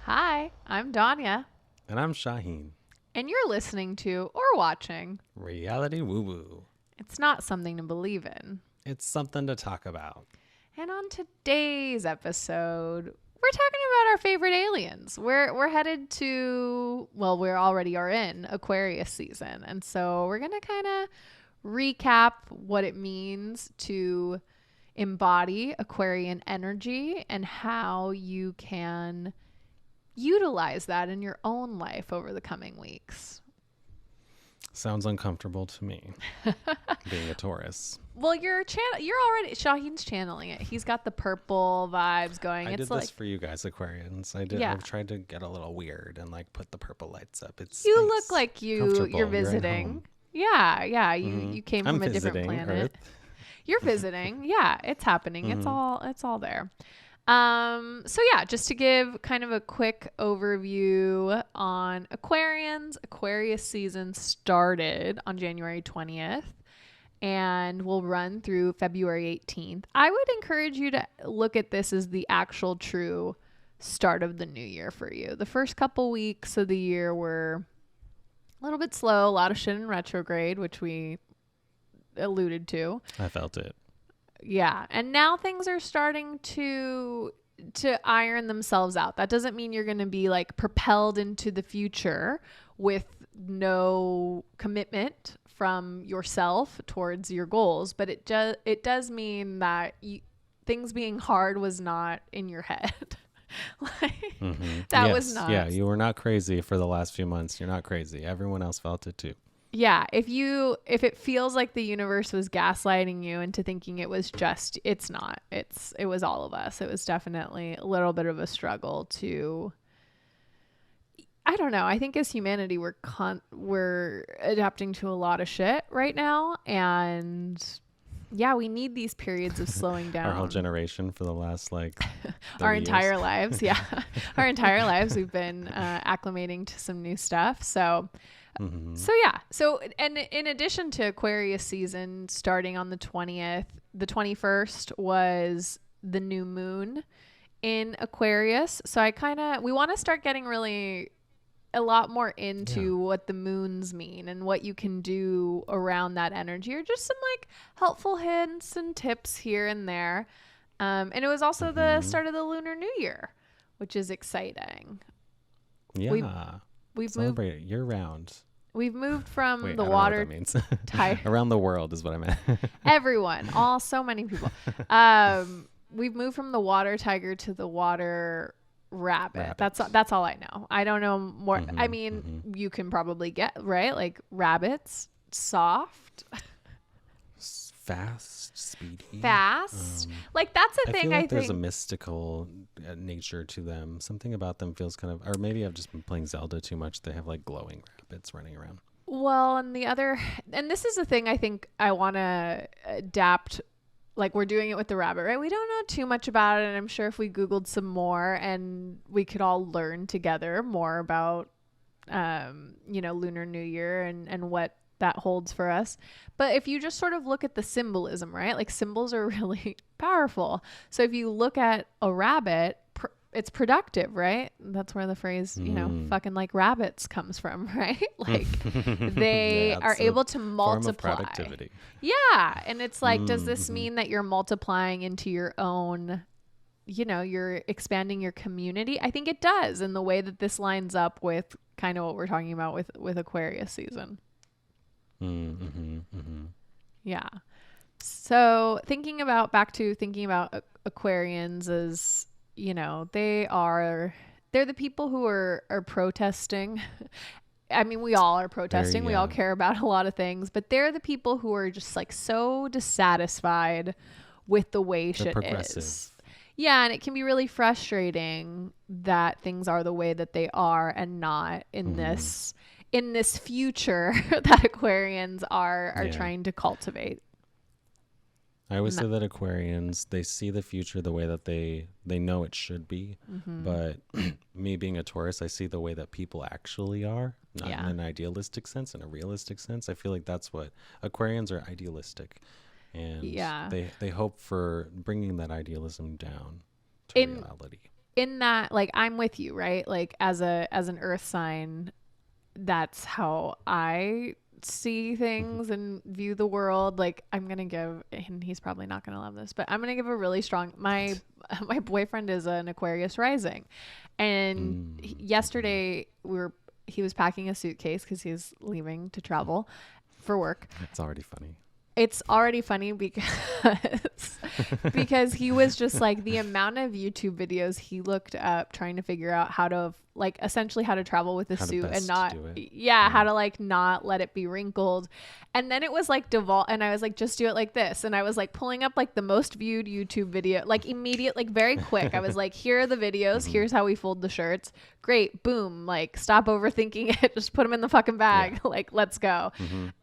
Hi, I'm Dania, And I'm Shawheen. and you're listening to or watching Reality Woo Woo. It's Not Something to Believe in. It's something to talk about. And on today's episode, we're talking about our favorite aliens. We're headed to, well, we already are in Aquarius season. And so we're going to kind of recap what it means to embody Aquarian energy and how you can utilize that in your own life over the coming weeks. Sounds uncomfortable to me, being a Taurus. Well, you're already Shawheen's channeling it. He's got the purple vibes going. I did this for you guys, Aquarians. I've tried to get a little weird and put the purple lights up. You look like you're visiting. Yeah. You came from a different planet. Earth. You're visiting. Yeah, it's happening. It's all there. So yeah, just to give kind of a quick overview on Aquarians. Aquarius season started on January 20th and will run through February 18th. I would encourage you to look at this as the actual true start of the new year for you. The first couple weeks of the year were a little bit slow, a lot of shit in retrograde, which we alluded to. I felt it. Yeah. And now things are starting to iron themselves out. That doesn't mean you're going to be propelled into the future with no commitment from yourself towards your goals. But it does mean that things being hard was not in your head. That was not. Yeah, you were not crazy for the last few months. You're not crazy. Everyone else felt it too. Yeah, if it feels like the universe was gaslighting you into thinking it was just, it's not. It was all of us. It was definitely a little bit of a struggle to, I don't know. I think as humanity we're adapting to a lot of shit right now, and yeah, we need these periods of slowing down. Our whole generation for the last our entire years. lives, yeah. Our entire lives we've been acclimating to some new stuff. So and in addition to Aquarius season starting on the 20th, the 21st was the new moon in Aquarius. So we want to start getting really a lot more into what the moons mean and what you can do around that energy, or just some helpful hints and tips here and there. And it was also the start of the Lunar New Year, which is exciting. Yeah. We've celebrate it year round. We've moved from Wait, the I don't water. know what that means. Tiger. Around the world is what I meant. Everyone, so many people. We've moved from the water tiger to the water rabbit. That's all I know. I don't know more. I mean, you can probably get right, rabbits, soft. Fast, speedy. That's a thing. I think there's a mystical nature to them. Something about them feels kind of, or maybe I've just been playing Zelda too much. They have glowing rabbits running around. Well, and this is the thing I think I want to adapt. We're doing it with the rabbit, right? We don't know too much about it. And I'm sure if we Googled some more and we could all learn together more about, Lunar New Year and what that holds for us. But if you just sort of look at the symbolism, right? Symbols are really powerful. So if you look at a rabbit, it's productive, right? That's where the phrase, fucking like rabbits comes from, right? They are able to multiply. Form of productivity. Yeah. And it's does this mean that you're multiplying into your own, you're expanding your community? I think it does, in the way that this lines up with kind of what we're talking about with Aquarius season. Yeah. So thinking about Aquarians as, they're the people who are protesting. I mean, we all are protesting. We all care about a lot of things, but they're the people who are just so dissatisfied with the way shit is. Yeah, and it can be really frustrating that things are the way that they are and not in this future that Aquarians are trying to cultivate. I always say that Aquarians, they see the future the way that they know it should be. But me being a Taurus, I see the way that people actually are, not in an idealistic sense, in a realistic sense. I feel like that's what Aquarians are, idealistic. And they hope for bringing that idealism down to reality. in that, like, I'm with you, right? Like, as an earth sign, that's how I see things and view the world. Like, I'm gonna give, and he's probably not gonna love this, but I'm gonna give a really strong, my boyfriend is an Aquarius rising, and yesterday he was packing a suitcase because he's leaving to travel for work. It's already funny. It's already funny because he was just like, the amount of YouTube videos he looked up trying to figure out how to, like, essentially how to travel with a suit and not, how to, like, not let it be wrinkled. And then it was like and I was like, just do it like this. And I was like pulling up like the most viewed YouTube video, like immediate, like very quick. I was like, here are the videos. Here's how we fold the shirts. Great. Boom. Like, stop overthinking it. Just put them in the fucking bag. Yeah. Like, let's go.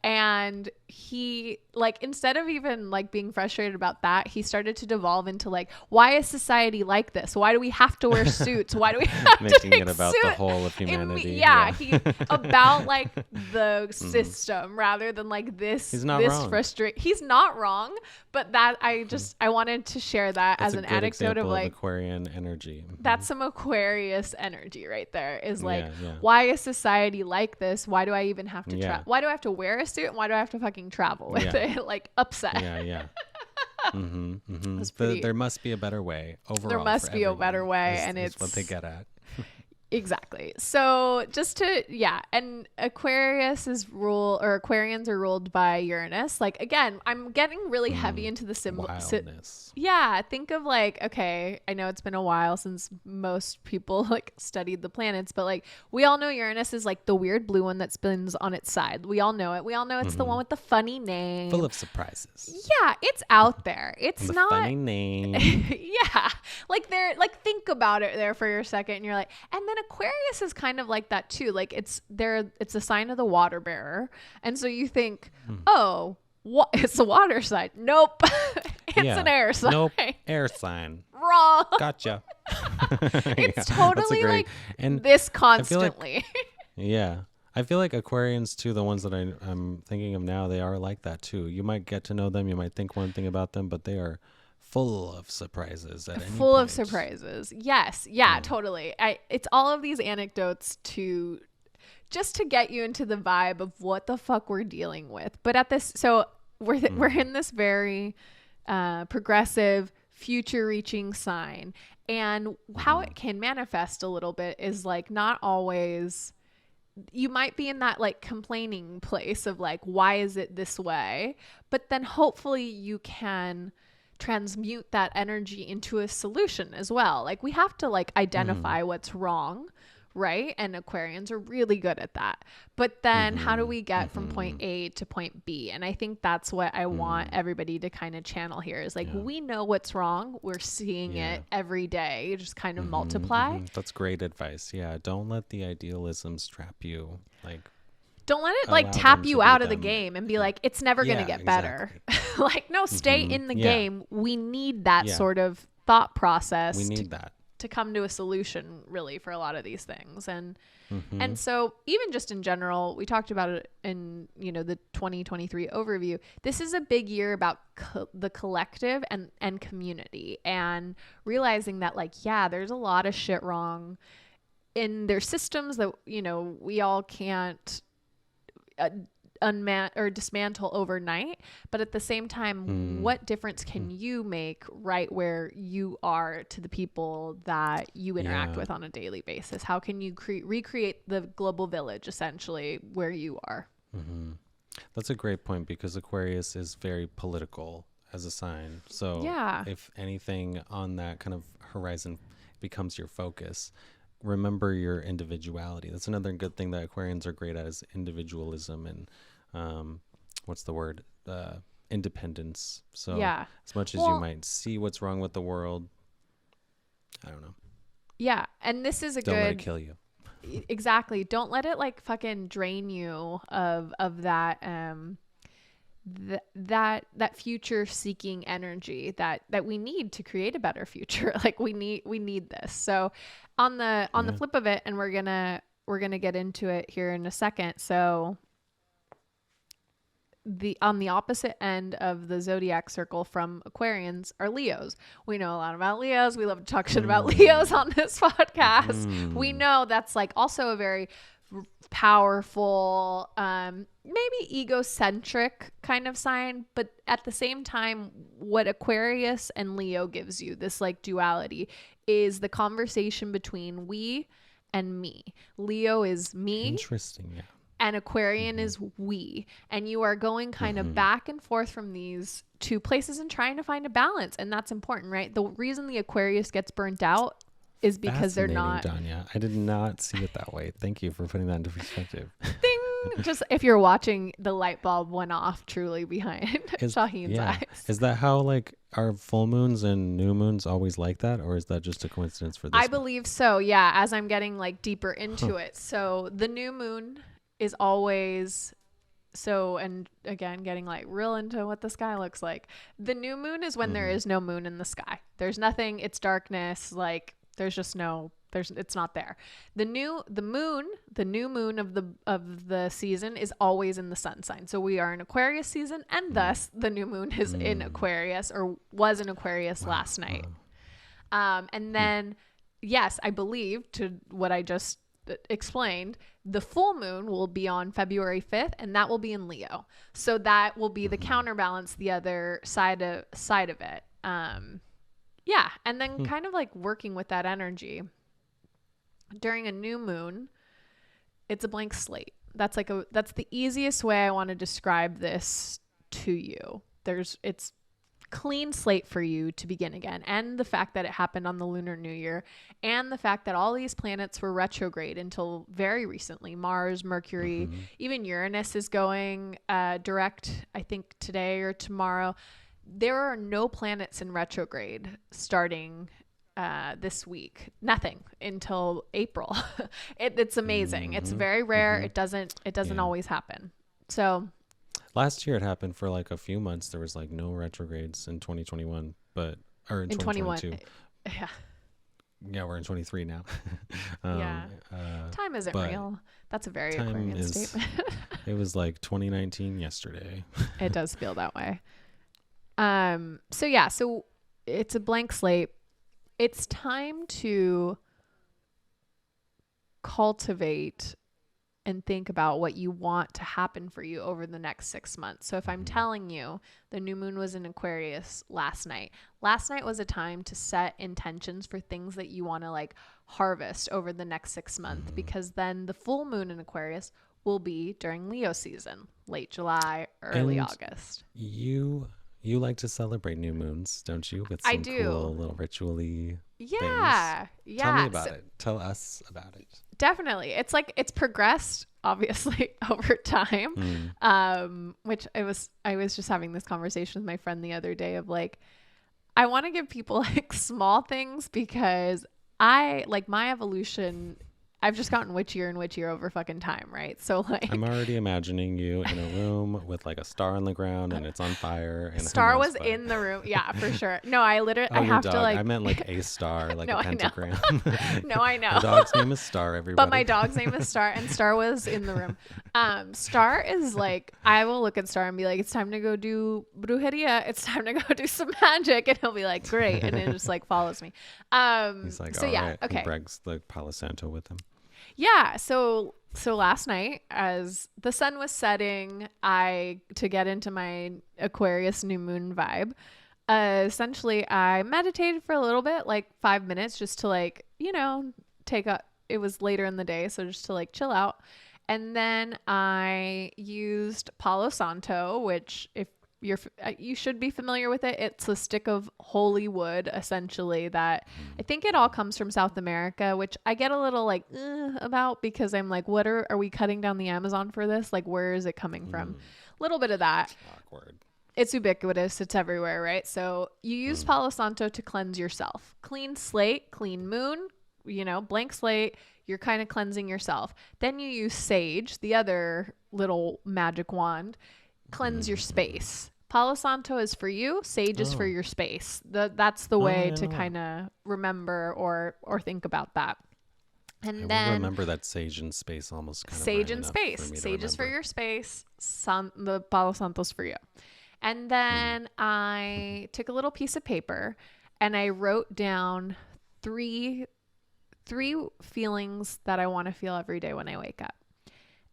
And he, like, instead of even like being frustrated about that, he started to devolve into like, why is society like this? Why do we have to wear suits? Why do we have to making it about the whole of humanity? He about like the system rather than like this. He's not wrong. He's not wrong, but that I wanted to share that as an anecdote of like Aquarian energy. That's some Aquarius energy right there. Is like, why is society like this? Why do I even have to why do I have to wear a suit, and why do I have to fucking travel with it? Like, upset. There must be a better way overall. There must be a better way, and it's what they get at. Exactly. So just to, and Aquarians are ruled by Uranus. Like, again, I'm getting really heavy into the symbol. Think of like, okay, I know it's been a while since most people like studied the planets, but like, we all know Uranus is like the weird blue one that spins on its side. We all know it. We all know it's the one with the funny name. Full of surprises. Yeah, it's out there. It's the not funny name. Like, they're like, think about it there for a second, and you're like, and then Aquarius is kind of like that too. Like, it's a sign of the water bearer. And so you think, it's a water sign. Nope. It's an air sign. Nope. Air sign. Wrong. Gotcha. It's totally like this constantly. I feel like Aquarians too, the ones that I'm thinking of now, they are like that too. You might get to know them. You might think one thing about them, but they are full of surprises at any full point. Of surprises. Yes. Totally. It's all of these anecdotes to get you into the vibe of what the fuck we're dealing with. But at this, so we're in this very progressive, future reaching sign, and how it can manifest a little bit is like, not always, you might be in that like complaining place of like, why is it this way? But then hopefully you can transmute that energy into a solution as well. Like, we have to like identify what's wrong, right? And Aquarians are really good at that. But then how do we get from point A to point B? And I think that's what I want everybody to kind of channel here is like, we know what's wrong. We're seeing it every day. Just kind of multiply. That's great advice. Yeah. Don't let the idealisms trap you. Like, don't let it like tap you out of the game and be like, it's never going to get better. Like, no, stay in the game. We need that sort of thought process. We need that to come to a solution, really, for a lot of these things. And and so even just in general, we talked about it in, the 2023 overview. This is a big year about the collective and community, and realizing that like, there's a lot of shit wrong in their systems that, we all can't dismantle overnight, but at the same time, what difference can you make right where you are to the people that you interact with on a daily basis? How can you recreate the global village essentially where you are? That's a great point, because Aquarius is very political as a sign. So if anything on that kind of horizon becomes your focus, remember your individuality. That's another good thing that Aquarians are great at, is individualism and what's the word? Independence. So as much as you might see what's wrong with the world, I don't know. Yeah. And this is don't let it kill you. Exactly. Don't let it like fucking drain you of that that future seeking energy that we need to create a better future. Like, we need this. So on the flip of it, and we're gonna get into it here in a second. So on the opposite end of the zodiac circle from Aquarians are Leos. We know a lot about Leos. We love to talk shit about Leos on this podcast. We know that's like also a very powerful, maybe egocentric kind of sign, but at the same time, what Aquarius and Leo gives you, this like duality, is the conversation between we and me. Leo is me. Interesting, yeah. And Aquarian is we. And you are going kind of back and forth from these two places and trying to find a balance. And that's important, right? The reason the Aquarius gets burnt out is because they're not. Dania. I did not see it that way. Thank you for putting that into perspective. Ding! Just if you're watching, the light bulb went off truly behind Shawheen's eyes. Is that how like are full moons and new moons always like that, or is that just a coincidence for this? I believe so. Yeah. As I'm getting like deeper into it. So the new moon is always and again, getting like real into what the sky looks like. The new moon is when there is no moon in the sky. There's nothing. It's darkness. Like there's just it's not there. The new moon of the season is always in the sun sign. So we are in Aquarius season, and thus the new moon is in Aquarius, or was in Aquarius last night. And then yes, I believe, to what I just explained, the full moon will be on February 5th, and that will be in Leo. So that will be the counterbalance, the other side of it. Yeah. And then kind of like working with that energy during a new moon, it's a blank slate. That's the easiest way I want to describe this to you. It's clean slate for you to begin again. And the fact that it happened on the Lunar New Year, and the fact that all these planets were retrograde until very recently. Mars, Mercury, even Uranus is going direct, I think today or tomorrow. There are no planets in retrograde starting this week. Nothing until April. It's amazing. It's very rare. It doesn't always happen. So last year it happened for like a few months. There was like no retrogrades in 2021, or in 2022. Yeah, we're in 23 now. Time isn't real. That's a very Aquarian statement. It was like 2019 yesterday. It does feel that way. So it's a blank slate. It's time to cultivate and think about what you want to happen for you over the next 6 months. So if I'm telling you the new moon was in Aquarius last night was a time to set intentions for things that you want to like harvest over the next 6 months, because then the full moon in Aquarius will be during Leo season, late July, early August. You like to celebrate new moons, don't you? With some cool little ritually things. Yeah. Tell me about it. Tell us about it. Definitely. It's like it's progressed obviously over time. Which I was just having this conversation with my friend the other day of like, I want to give people like small things, because I like my evolution. I've just gotten witchier and witchier over fucking time, right? So like, I'm already imagining you in a room with like a star on the ground and it's on fire. And star was in the room, yeah, for sure. No, I literally I have to like. I meant like a star, like a pentagram. No, I know. My dog's name is Star. Everybody. But my dog's name is Star, and Star was in the room. Star is like, I will look at Star and be like, it's time to go do brujeria. It's time to go do some magic, and he'll be like, great, and it just like follows me. He's like, so yeah, right. Okay. He brags the Palo Santo with him. Yeah. So last night, as the sun was setting, to get into my Aquarius new moon vibe, essentially I meditated for a little bit, like 5 minutes, just to like, it was later in the day. So just to like chill out. And then I used Palo Santo, which you should be familiar with it. It's a stick of holy wood, essentially, that I think it all comes from South America, which I get a little like about, because I'm like, what are we cutting down the Amazon for this? Like, where is it coming from? A little bit of that. Awkward. It's ubiquitous. It's everywhere, right? So you use Palo Santo to cleanse yourself. Clean slate, clean moon, blank slate. You're kind of cleansing yourself. Then you use sage, the other little magic wand, cleanse your space. Palo Santo is for you. Sage is for your space. That's the way to kind of remember or think about that. And I then will remember that sage in space almost kind of sage in enough space. for me to Sage is for remember. your space. The Palo Santo's for you. And then I took a little piece of paper and I wrote down three feelings that I want to feel every day when I wake up.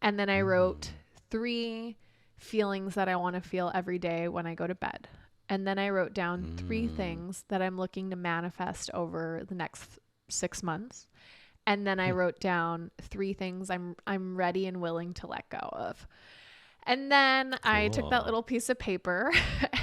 And then I wrote 3 feelings that I want to feel every day when I go to bed. And then I wrote down 3 things that I'm looking to manifest over the next 6 months. And then I wrote down 3 things I'm ready and willing to let go of. And then I took that little piece of paper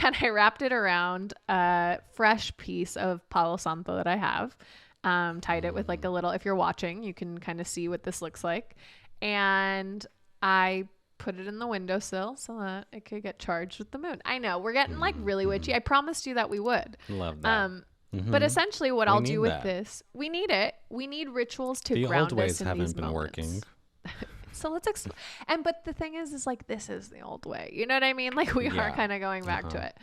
and I wrapped it around a fresh piece of Palo Santo that I have. Tied it with like a little, if you're watching, you can kind of see what this looks like. And I put it in the windowsill so that it could get charged with the moon. I know we're getting like really witchy. I promised you that we would. Love that. But essentially what I'll do with that. this, we need it. We need rituals to The ground old ways us in haven't these been moments. working. So let's but the thing is like, this is the old way. You know what I mean? Like we are kind of going back to it.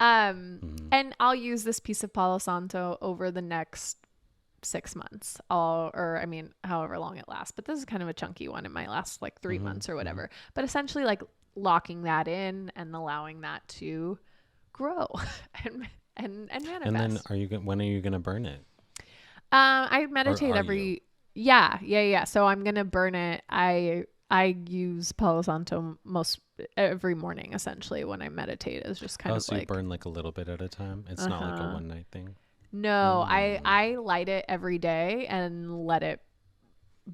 And I'll use this piece of Palo Santo over the next 6 months, however long it lasts. But this is kind of a chunky one. It might last like 3 months or whatever. But essentially like locking that in and allowing that to grow and manifest. And then when are you going to burn it? I meditate Yeah. So I'm going to burn it. I use Palo Santo every morning, essentially, when I meditate. It's just kind of so you burn like a little bit at a time? It's not like a one night thing? No, I light it every day and let it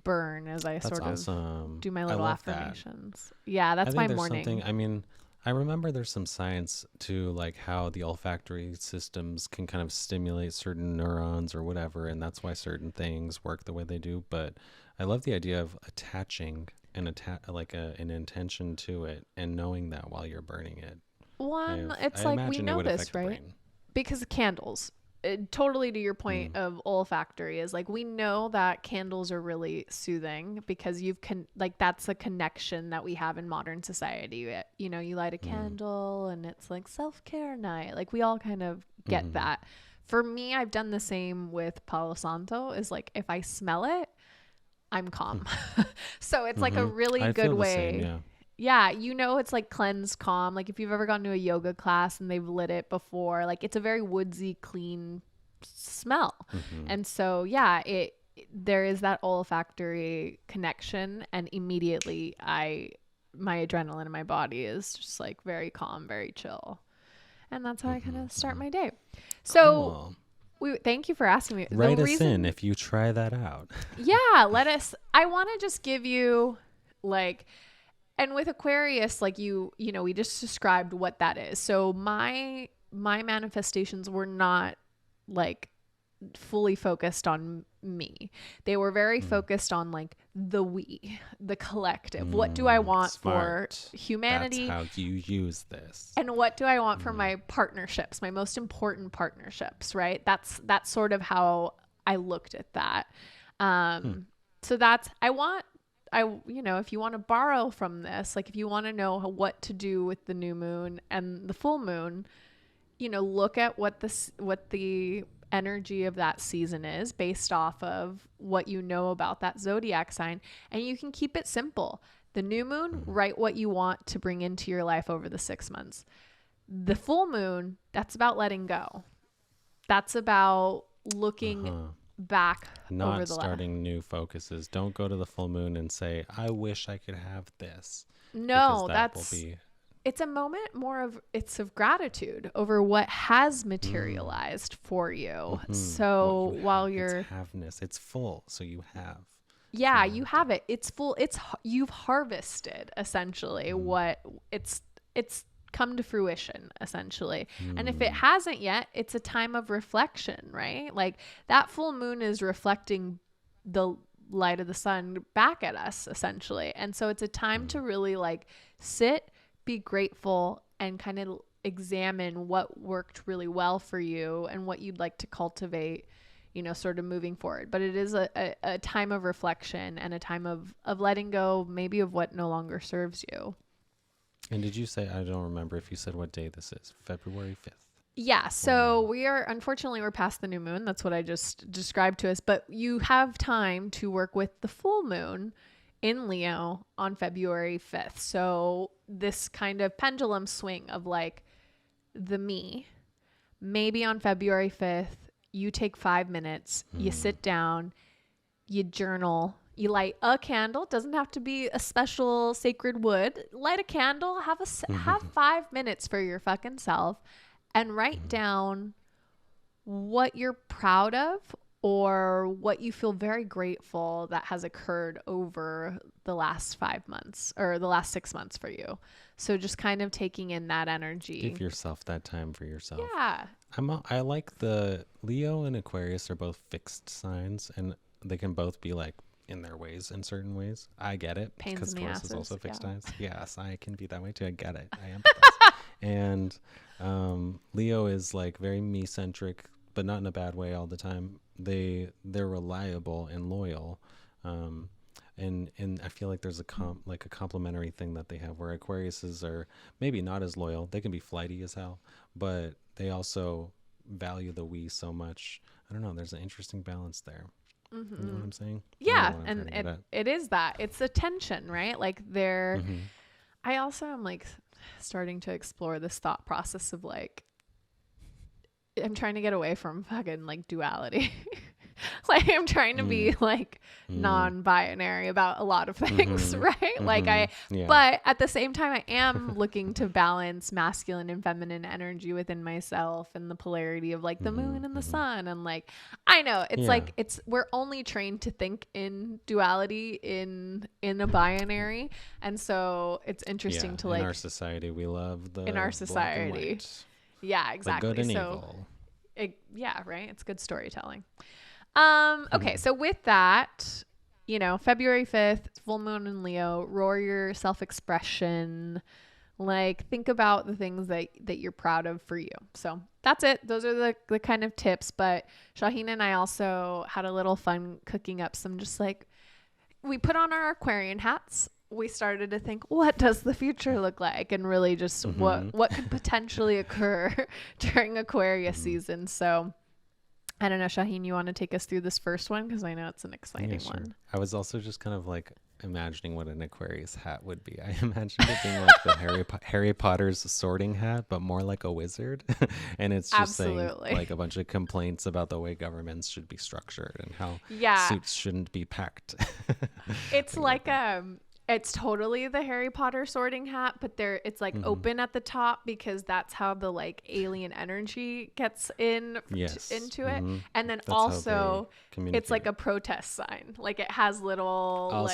burn as I awesome. Do my little affirmations. That. Yeah, that's my morning. I remember there's some science to like how the olfactory systems can kind of stimulate certain neurons or whatever, and that's why certain things work the way they do. But I love the idea of attaching an intention to it and knowing that while you're burning it. It's like we know this, right? Because candles. Totally to your point of olfactory is like we know that candles are really soothing because that's a connection that we have in modern society. You know, you light a candle and it's like self-care night. Like we all kind of get that. For me, I've done the same with Palo Santo. Is like if I smell it, I'm calm. So it's like a really good way. Same, yeah, it's like cleanse, calm. Like if you've ever gone to a yoga class and they've lit it before, like it's a very woodsy, clean smell. And so, there is that olfactory connection. And immediately my adrenaline in my body is just like very calm, very chill. And that's how I kind of start my day. So thank you for asking me. Write us in if you try that out. Yeah, I want to just give you like... And with Aquarius, like we just described what that is. So my manifestations were not like fully focused on me. They were very focused on like the collective. What do I want for humanity? That's how you use this. And what do I want for my partnerships, my most important partnerships, right? That's sort of how I looked at that. So if you want to borrow from this, like if you want to know what to do with the new moon and the full moon, look at what the energy of that season is based off of what you know about that zodiac sign. And you can keep it simple. The new moon, write what you want to bring into your life over the 6 months. The full moon, that's about letting go. That's about looking back not over the starting new focuses. Don't go to the full moon and say, I wish I could have this. No, it's a moment it's of gratitude over what has materialized for you. So while you're it's full, so you have. Yeah, you have it. It's full. You've harvested essentially what it's come to fruition essentially. And if it hasn't yet, it's a time of reflection, right? Like that full moon is reflecting the light of the sun back at us essentially. And so it's a time to really like sit, be grateful, and kind of examine what worked really well for you and what you'd like to cultivate, sort of moving forward. But it is a time of reflection and a time of letting go, maybe of what no longer serves you. And did you say, I don't remember if you said what day this is, February 5th? Yeah, so unfortunately we're past the new moon. That's what I just described to us, but you have time to work with the full moon in Leo on February 5th. So this kind of pendulum swing of like the me, maybe on February 5th, you take 5 minutes, you sit down, you journal, you light a candle. It doesn't have to be a special sacred wood. Light a candle, have 5 minutes for your fucking self, and write down what you're proud of or what you feel very grateful that has occurred over the last 5 months or the last 6 months for you. So just kind of taking in that energy. Give yourself that time for yourself. Yeah. I like the Leo and Aquarius are both fixed signs, and they can both be like in their ways, in certain ways. I get it. Pains because in the Taurus asses, is also fixed yeah. signs. Yes, I can be that way too. I get it. I empathize. And Leo is like very me-centric, but not in a bad way all the time. They're reliable and loyal. And I feel like there's a complementary thing that they have where Aquariuses are maybe not as loyal. They can be flighty as hell, but they also value the we so much. I don't know. There's an interesting balance there. Mm-hmm. You know what I'm saying? Yeah, and it is that. It's a tension, right? Like they're. Mm-hmm. I also am like starting to explore this thought process of like, I'm trying to get away from fucking like duality. Like I'm trying to be like non-binary about a lot of things, right? Like but at the same time, I am looking to balance masculine and feminine energy within myself and the polarity of like the moon and the sun. And like, I know it's like, we're only trained to think in duality in a binary. And so it's interesting to like, in our society, we love the in our society. Yeah, exactly. The good and evil. Right. It's good storytelling. Okay, so with that, February 5th, full moon in Leo, roar your self-expression, like think about the things that you're proud of for you. So that's it. Those are the kind of tips. But Shawheen and I also had a little fun cooking up some just like, we put on our Aquarian hats. We started to think, what does the future look like? And really just what could potentially occur during Aquarius season. So I don't know, Shawheen, you want to take us through this first one? Because I know it's an exciting one. I was also just kind of like imagining what an Aquarius hat would be. I imagined it being like the Harry Potter's sorting hat, but more like a wizard. And it's just saying like a bunch of complaints about the way governments should be structured and how suits shouldn't be packed. It's like it's totally the Harry Potter sorting hat, but it's like open at the top because that's how the like alien energy gets into it. And then that's also it's like a protest sign. Like it has little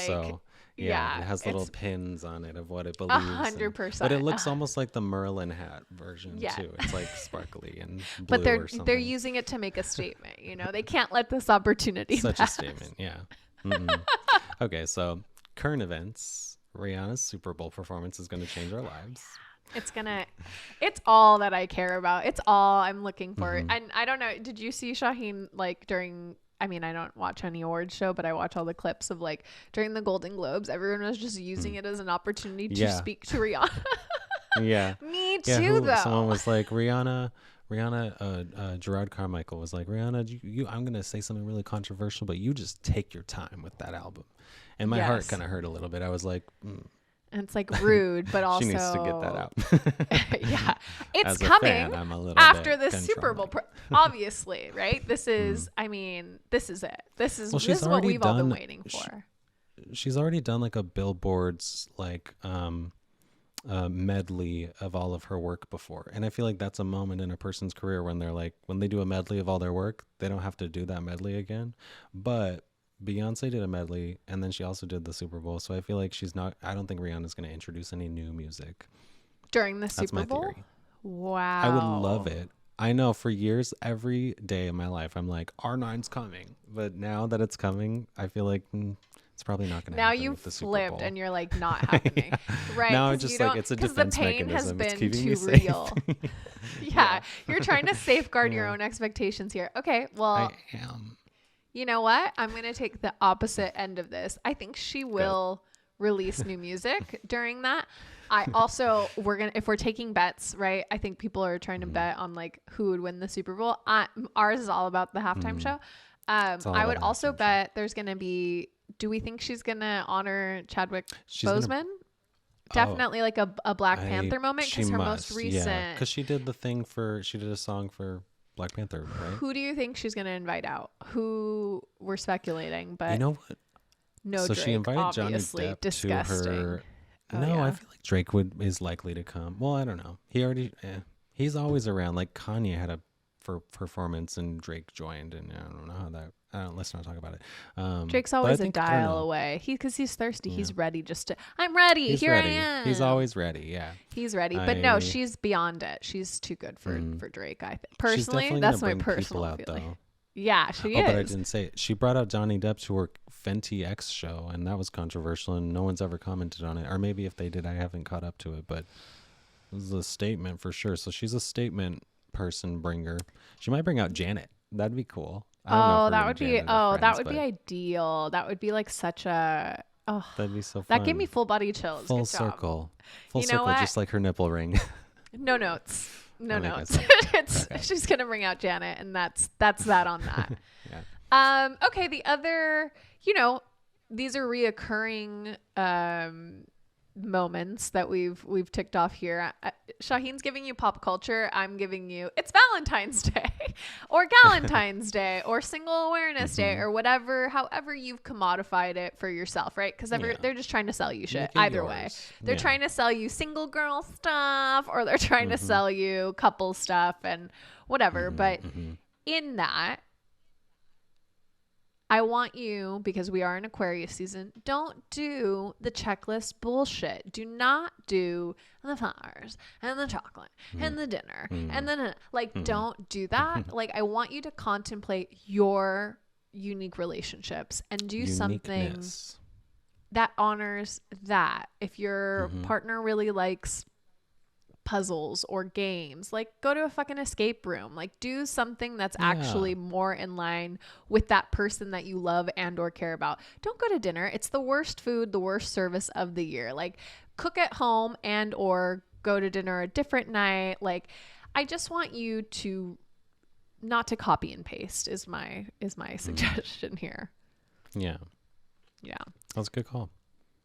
it has little pins on it of what it believes. 100%. But it looks almost like the Merlin hat version too. It's like sparkly and blue. But they're using it to make a statement. They can't let this opportunity pass. A statement. Yeah. Okay, so current events. Rihanna's Superbowl performance is going to change our lives. It's all that I care about. It's all I'm looking for. And I don't know, did you see Shawheen like during, I mean, I don't watch any awards show, but I watch all the clips of like during the Golden Globes, everyone was just using it as an opportunity to speak to Rihanna. Me too, though. Someone was like, Rihanna, Gerard Carmichael was like, Rihanna, I'm going to say something really controversial, but you just take your time with that album. And my heart kind of hurt a little bit. I was like, And it's like rude, but also she needs to get that out. It's coming after the Super Bowl. Obviously, right? This is, I mean, this is it. This is what we've all been waiting for. She's already done like a Billboard's like medley of all of her work before, and I feel like that's a moment in a person's career when they're like, when they do a medley of all their work, they don't have to do that medley again. But Beyonce did a medley, and then she also did the Super Bowl. So I feel like I don't think Rihanna's going to introduce any new music during the Super Bowl. Theory. Wow. I would love it. I know for years, every day of my life, I'm like, R9's coming. But now that it's coming, I feel like it's probably not going to happen. Now you've flipped and you're like, not happening. Right. Now it's just like, it's a defense mechanism. Because the pain has been too real. You're trying to safeguard your own expectations here. Okay. Well, I am. You know what? I'm going to take the opposite end of this. I think she will release new music during that. I also, if we're taking bets, right? I think people are trying to bet on like who would win the Super Bowl. Ours is all about the halftime show. I would also bet there's going to be, do we think she's going to honor Chadwick Boseman? Definitely like a Black Panther moment, because her most recent. Because she did a song for Black Panther, right? Who do you think she's going to invite out? Who we're speculating, but. You know what? No, so Drake, she invited Johnny Depp disgusting. to her. Oh, no, yeah. I feel like Drake is likely to come. Well, I don't know. He's always around. Like Kanye had a performance and Drake joined, and I don't know how that. Let's not talk about it. Drake's always a dial away. Because he's thirsty. Yeah. He's ready I'm ready. Here I am. He's always ready. Yeah. He's ready. But no, she's beyond it. She's too good for Drake, I think. Personally, that's my personal feeling. Though. Yeah, she is. But I didn't say it. She brought out Johnny Depp to her Fenty X show, and that was controversial, and no one's ever commented on it. Or maybe if they did, I haven't caught up to it, but it was a statement for sure. So she's a statement person bringer. She might bring out Janet. That'd be cool. That would be ideal. That would be like such a that'd be so fun. That gave me full body chills. Full circle, just like her nipple ring. No notes. No notes. She's gonna bring out Janet, and that's that on that. Yeah. Okay. The other, these are reoccurring moments that we've ticked off here. Shawheen's giving you pop culture. I'm giving you it's Valentine's Day or Galentine's Day or Single Awareness Day or whatever, however you've commodified it for yourself, right? Because they're just trying to sell you shit. Either way, they're trying to sell you single girl stuff, or they're trying to sell you couple stuff and whatever. But in that, I want you, because we are in Aquarius season, don't do the checklist bullshit. Do not do the flowers and the chocolate and the dinner and then don't do that. Like, I want you to contemplate your unique relationships and do something that honors that. If your partner really likes puzzles or games, like go to a fucking escape room, like do something that's actually more in line with that person that you love and or care about. Don't go to dinner. It's the worst food, the worst service of the year. Like, cook at home and or go to dinner a different night. Like, I just want you to not to copy and paste is my suggestion here. Yeah that's a good call.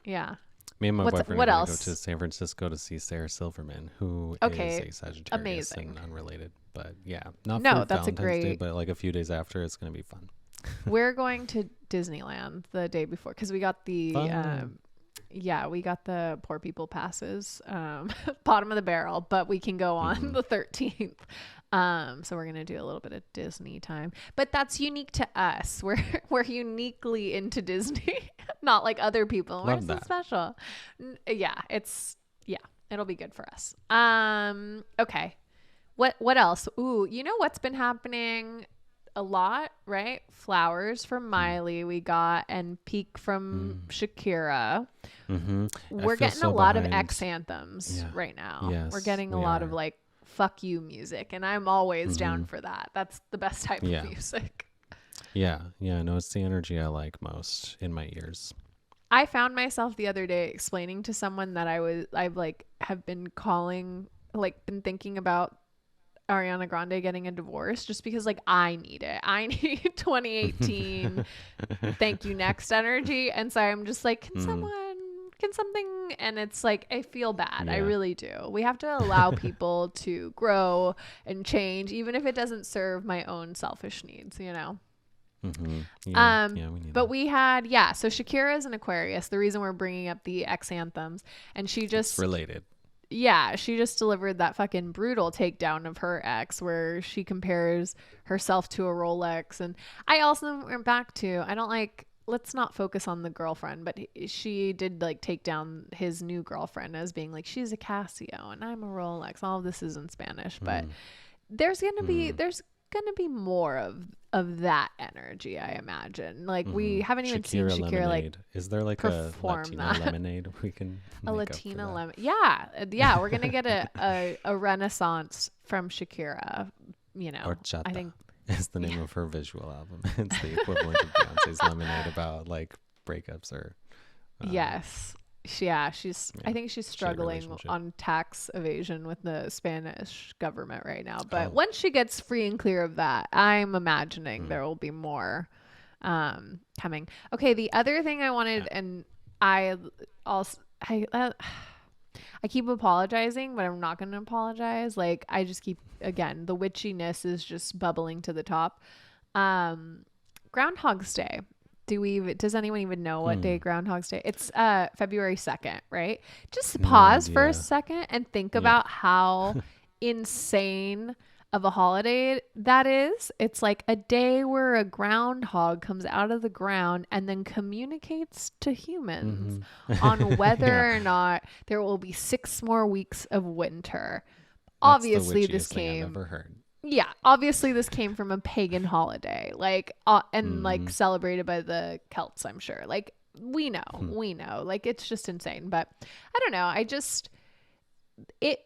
Yeah. Me and my boyfriend are going to go to San Francisco to see Sarah Silverman, who is a Sagittarius. Amazing. And unrelated. But not for Valentine's Day, but like a few days after, it's going to be fun. We're going to Disneyland the day before because we got the we got the poor people passes, bottom of the barrel, but we can go on the 13th. So we're going to do a little bit of Disney time, but that's unique to us. We're uniquely into Disney, not like other people. We're so special. It'll be good for us. Okay. What else? Ooh, what's been happening a lot, right? Flowers from Miley we got, and Peak from Shakira. We're getting a lot of X anthems right now. Yes, we're getting a lot of like fuck you music, and I'm always down for that. That's the best type of music. No, it's the energy I like most in my ears. I found myself the other day explaining to someone that have been thinking about Ariana Grande getting a divorce, just because like I need it. I need 2018 thank you next energy. And so I'm just like, can something, and it's like I feel bad. I really do. We have to allow people to grow and change, even if it doesn't serve my own selfish needs, we need but we had so Shakira is an Aquarius. The reason we're bringing up the X anthems, and she just it's related. She just delivered that fucking brutal takedown of her ex, where she compares herself to a Rolex. And I also went back to, let's not focus on the girlfriend, but she did like take down his new girlfriend as being like, she's a Casio and I'm a Rolex. All of this is in Spanish, but there's gonna be more of that energy, I imagine. Like we haven't even seen Shakira lemonade. Like is there like a Latina lemonade we can a Latina lemon? Yeah, we're gonna get a renaissance from Shakira. Horchata. I think is the name of her visual album. It's the equivalent of Beyonce's Lemonade about like breakups or yes. I think she's struggling on tax evasion with the Spanish government right now. But once she gets free and clear of that, I'm imagining there will be more coming. Okay, the other thing I wanted, and I keep apologizing, but I'm not going to apologize. Like, I just keep, again, the witchiness is just bubbling to the top. Groundhog's Day. Does anyone even know what day Groundhog's Day? It's February 2nd, right? Just pause for a second and think about how insane of a holiday that is. It's like a day where a groundhog comes out of the ground and then communicates to humans on whether or not there will be 6 more weeks of winter. Obviously, this came. I've ever heard. Yeah, obviously this came from a pagan holiday, like, and like celebrated by the Celts, I'm sure. Like, we know, like, it's just insane. But I don't know.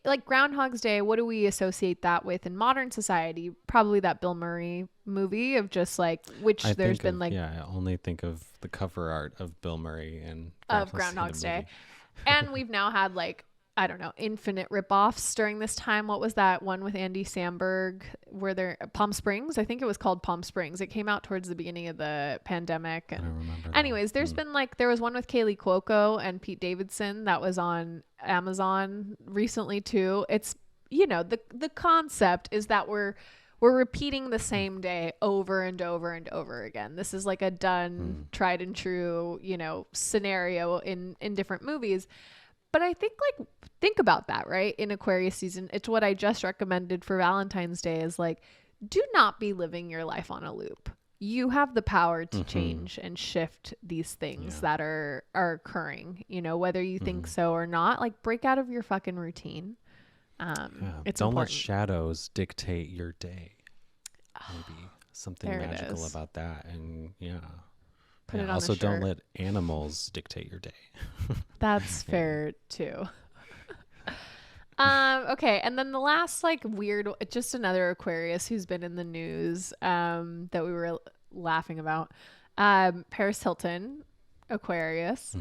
Like Groundhog's Day, what do we associate that with in modern society? Probably that Bill Murray movie of just like, I only think of the cover art of Bill Murray and Groundhog's Day. And we've now had like, I don't know, infinite ripoffs during this time. What was that one with Andy Samberg where they're Palm Springs? I think it was called Palm Springs. It came out towards the beginning of the pandemic. And I don't remember. Anyways, there's been like, there was one with Kaylee Cuoco and Pete Davidson that was on Amazon recently too. It's, the concept is that we're repeating the same day over and over and over again. This is like a done, tried and true, scenario in different movies. But I think about that, right? In Aquarius season, it's what I just recommended for Valentine's Day is like, do not be living your life on a loop. You have the power to change and shift these things that are occurring, whether you think so or not. Like, break out of your fucking routine. It's Don't important. let shadows dictate your day. Maybe something magical about that. And Put it on also, a shirt. don't let animals dictate your day. That's fair too. Okay, and then the last just another Aquarius who's been in the news that we were laughing about. Paris Hilton, Aquarius.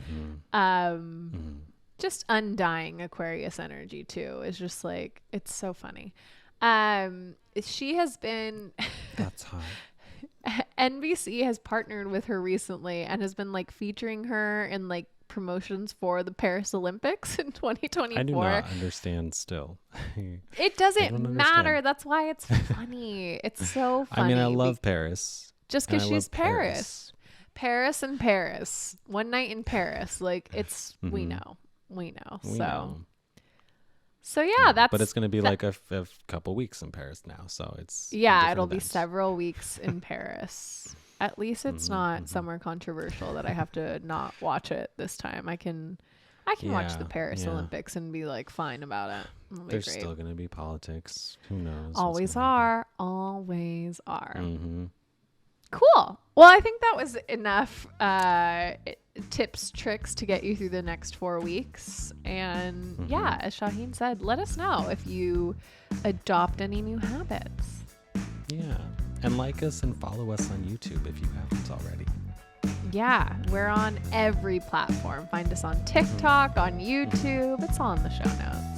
Just undying Aquarius energy too. Is just like, it's so funny. She has been That's hot. NBC has partnered with her recently and has been like featuring her in like promotions for the Paris Olympics in 2024. I do not understand still. It doesn't matter. That's why it's funny. It's so funny. I love Paris. Just because she's Paris. Paris and Paris. One night in Paris. Like, it's, we know. So yeah, that's. But it's going to be like a couple weeks in Paris now, so it's. Yeah, it'll be several weeks in Paris. At least it's not somewhere controversial that I have to not watch it this time. I can watch the Paris Olympics and be like fine about it. There's still going to be politics. Who knows? Always are. Cool. Well, I think that was enough tips, tricks to get you through the next 4 weeks. And as Shawheen said, let us know if you adopt any new habits. Yeah. And like us and follow us on YouTube if you haven't already. Yeah. We're on every platform. Find us on TikTok, on YouTube. It's all in the show notes.